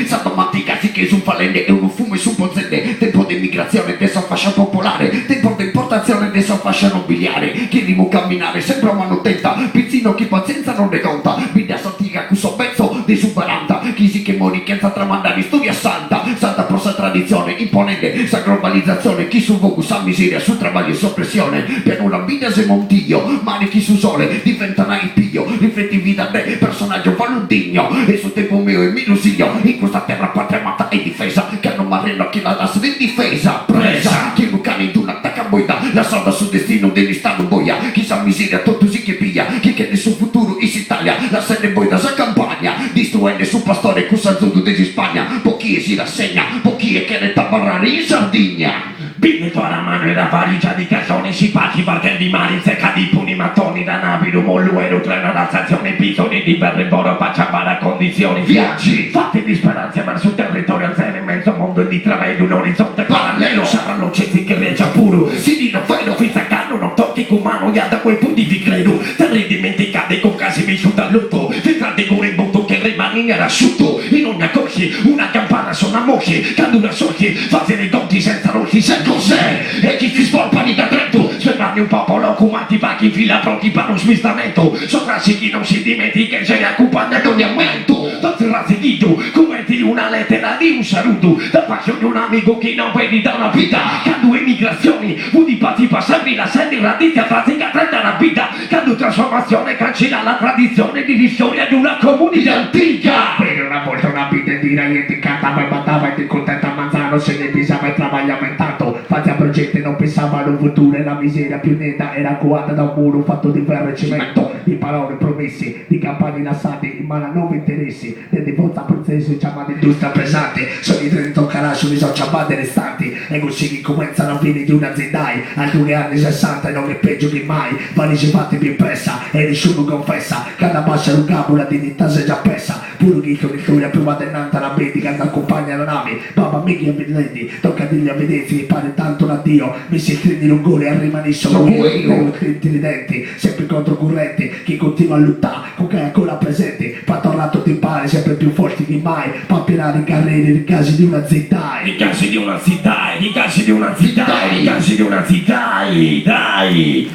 pensando a manticasi che su falende e uno fumo e su pozzende. Tempo di immigrazione adesso fascia popolare, tempo di importazione adesso fascia nobiliare. Chi rimo camminare sempre a mano tenta, pizzino chi pazienza non ne conta. Vita antica questo pezzo di su 40, chi si che mori chiesa tramandare storia santa. Santa prosa tradizione imponente, sa globalizzazione. Chi su vogu sa miseria, su travaglio e soppressione. Pianura vita se montiglio, mani chi su sole diventano il piglio. Rifletti vita te, personaggio valudinho. E su tempo mio e minusiglio, in questa terra patria amata e difesa, che non marreno chi la das in difesa. Presa, chi un cane in un'attacca boida, la salva sul destino dell'istado boia. Chi sa miseria, tutto si che piglia, chi che nel suo futuro in Italia, la sede boida sa campagna, distruendo su pastore cusa zudu di Spagna. Pochi si rassegna, pochi che ne tabarrare in Sardegna. Biglietto alla mano e la valigia di cartone, si pacchi perché di mari, secca di puni mattoni, da navi, molluero, treno da stazione, bisogni di berreboro, pacciabara, condizioni, viaggi, fatti di speranza verso un territorio alzare in mezzo mondo e di travello, un orizzonte parallelo, saranno ceti che reggia puro, si dino fai qui staccano, non tocchi con mano, ya da quei punti vi credo, terri dimenticati con casi vissuti a lutto, filtrati con il botto che rimane in asciutto, in ogni accorsi, una campana suona mosci, quando una sorti, fate dei conti senza rossi, sai cos'è? E chi si spolpani da Trento, spermati un popolo, occupanti pacchi in fila pronti per uno smistamento, soprassi chi non si dimentica e se ne accompagna ad ogni aumento, fate razzichito, commenti una lettera di un saluto, da passione un amico che non vedi da una vita, quando emigrazioni, udipati passati la sede radicchia, pratica 30 una vita, quando trasformazione cancella la tradizione di storia di una comunità antica. Per una volta una vita direi e ti cantava e battava e ti contenta a Manzano, se ne pisava e travagliava intanto, faccia progetti non pensava allo futuro e la miseria più netta era coata da un muro fatto di ferro e cemento, di parole promesse, di campagne lassate in mano a nuovi interessi, di volta princese chiamate industria pesante, sono i 30 carasci sono ciabatte restanti e così comincia la fine di un'aziendai, alcuni anni 60 e non è peggio che mai, valigie fatte più impressa e nessuno confessa, cada passa un capo la dignità si è già persa, pure chi con storia prima dennanta la medica che accompagna la nave, papà mica vedenti, tocca dirgli a vedersi, pare tanto l'addio, mi si stringi l'ungore e rimanisce con i denti, sempre controcorrente, chi continua a lottare, con che ancora presente, patorrato ti pare sempre più forti che mai, per pirare i carrieri, i casi di una zitta, i casi di una zitta, i casi di una zitta, i casi di una zitta, dai!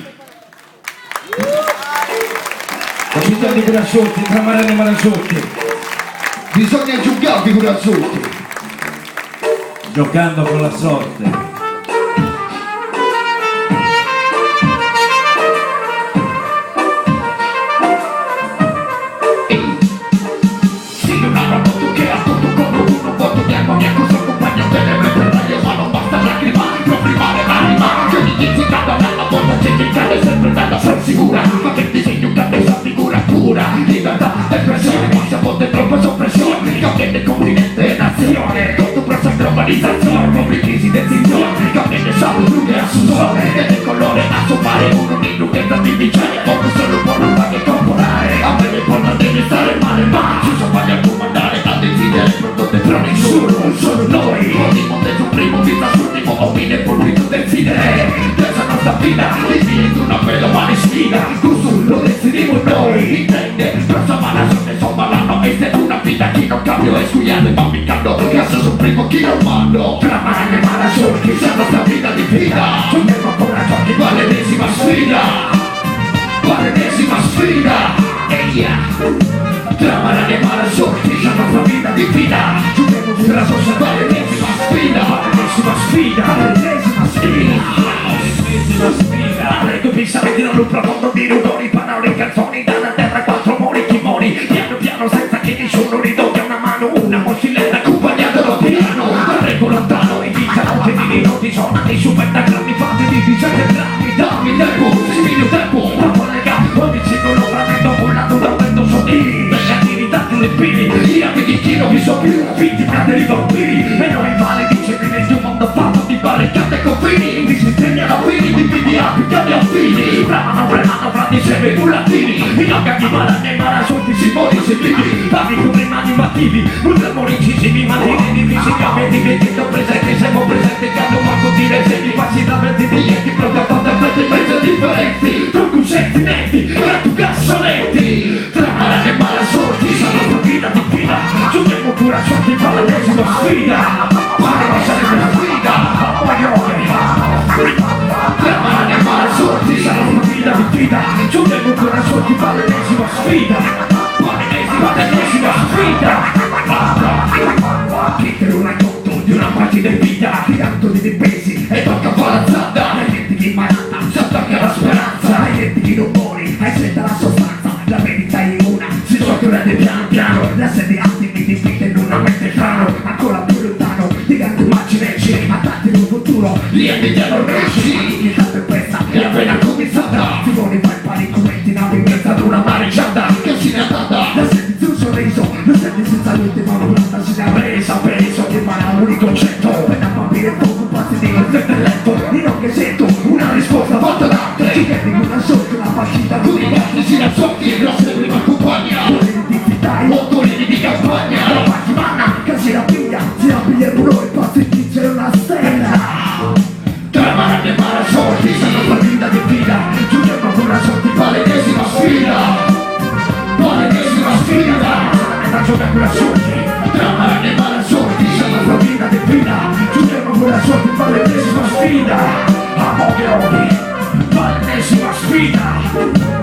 Capitani Brassotti, Tramarani Marassotti. Bisogna giocare con Razzotti. Giocando con la sorte. Sicura, ma che disegno un cambio esa figura pura, libertà, espressione, quasi a volte troppa soppressione, cambia di continente e nazione, con tu processo globalizzazione, nuovi crisi di decisione, cambia di sangue, luce a sudore, e del colore a sommare, uno di lunghezza di vincere, come solo può non fare corporare, a me le porta deve stare male, ma ci sono sbaglia a comandare, a decidere il prodotto però nessuno, non solo noi, ogni mondo è un primo, vita sull'ultimo, opine pubblico decidere, questa nostra vita, diventa una bella male sfida, così lo decidiamo noi, intende, prossima mala sorte insomma l'anno, e se una vita chi non cambio è scugliando e mammicando, grazie sul primo chi non mando, tra male mala sorte, se la nostra vita di vita, giochiamo ancora giochi, l'ennesima sfida, l'ennesima sfida, eia, tra male mala sorte, se la nostra vita di vita, giochiamo sulla società, l'ennesima sfida, l'ennesima sfida, l'ennesima sfida. Prego pensare di non un profondo di rudori, parole, canzoni, dalla terra quattro mori, timori, piano piano senza che nessuno ridobbia una mano, una moschilletta accompagnata da piano, prego lontano, in vita notte di noti, suonati su pentagrammi fatti di 17 grammi, dammi tempo, spino tempo, la collega, ogni singolo fragmento volato da un vento sottile, l'attività delle pili, gli abiti chi non vi so più, vittima dei vampiri, e noi invalidi, di un mondo fatto di barricate e confini, mi si insegnano fini di PDA, piccati affini, bramano, fra di sé i bulatini, in occa chi malane, marassolti, simboli, sentiti, parli con le mani mattivi, ultramori incisivi, mantieni, fisicamente, diventando presenti, siamo presenti, cambio manco dire, se mi passi da 20 biglietti, pronti a fare effetti mezzo differenti, con concetti netti, e tu cassonetti, tra malane e marassolti, sono una vita di fila, giochiamo ancora sorti per l'ennesima sfida. Pare che sarebbe la sfida, la mano e male sorti, sarà una vita di fida. Giungeremo ancora sorti per l'ennesima sfida. L'ennesima sfida. Chi te non hai conto di una partita in vita, tirando di dipesi e tocca fare la zanda. Hai gente che immarata, si attacca la speranza. Hai gente che non muori, hai scelta la sostanza. La verità è una, si sorprende piano piano. La sede alti mi dipinge in una mente strano. Ancora più lontano, di grandi immagini, attratti in un futuro, gli andiamo riusciti. Intanto è questa, è appena cominciata. Si vuole fare panico, metti navi in mezzo ad una mareggiata. Che si ne è andata, la senti sul sorriso, lo senti senza l'ultima volata. Si è resa, penso che farà un unico concetto. Per bambire poco pazzi di intelletto. Io che sento una risposta fatta d'arte. Ci perdi una sotto la partita. Tu di gatti si nascondi, la prima compagna. Motori di campagna. La partita che si rabbia il muro e pazzi chi c'è una stella. Tra mani e parasolti, sono partita di fila. Giungiamo con una sorti per l'ennesima sfida. L'ennesima sfida. La gioca con la sorti. Tra mani e parasolti, sono partita di fila. Giungiamo con la sorti per l'ennesima sfida. A poche ore, per l'ennesima sfida.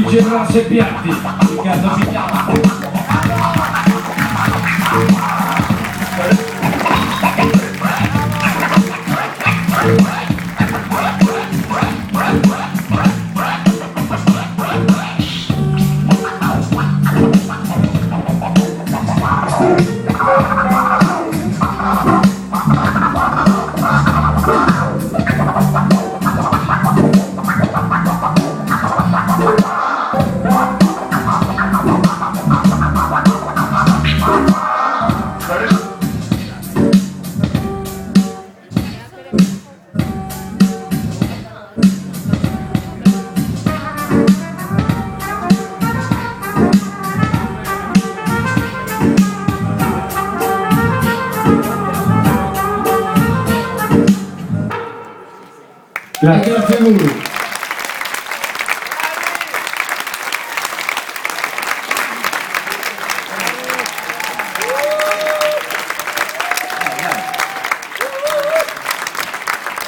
Generale Piatti, Riccardo Piatti. Grazie a voi.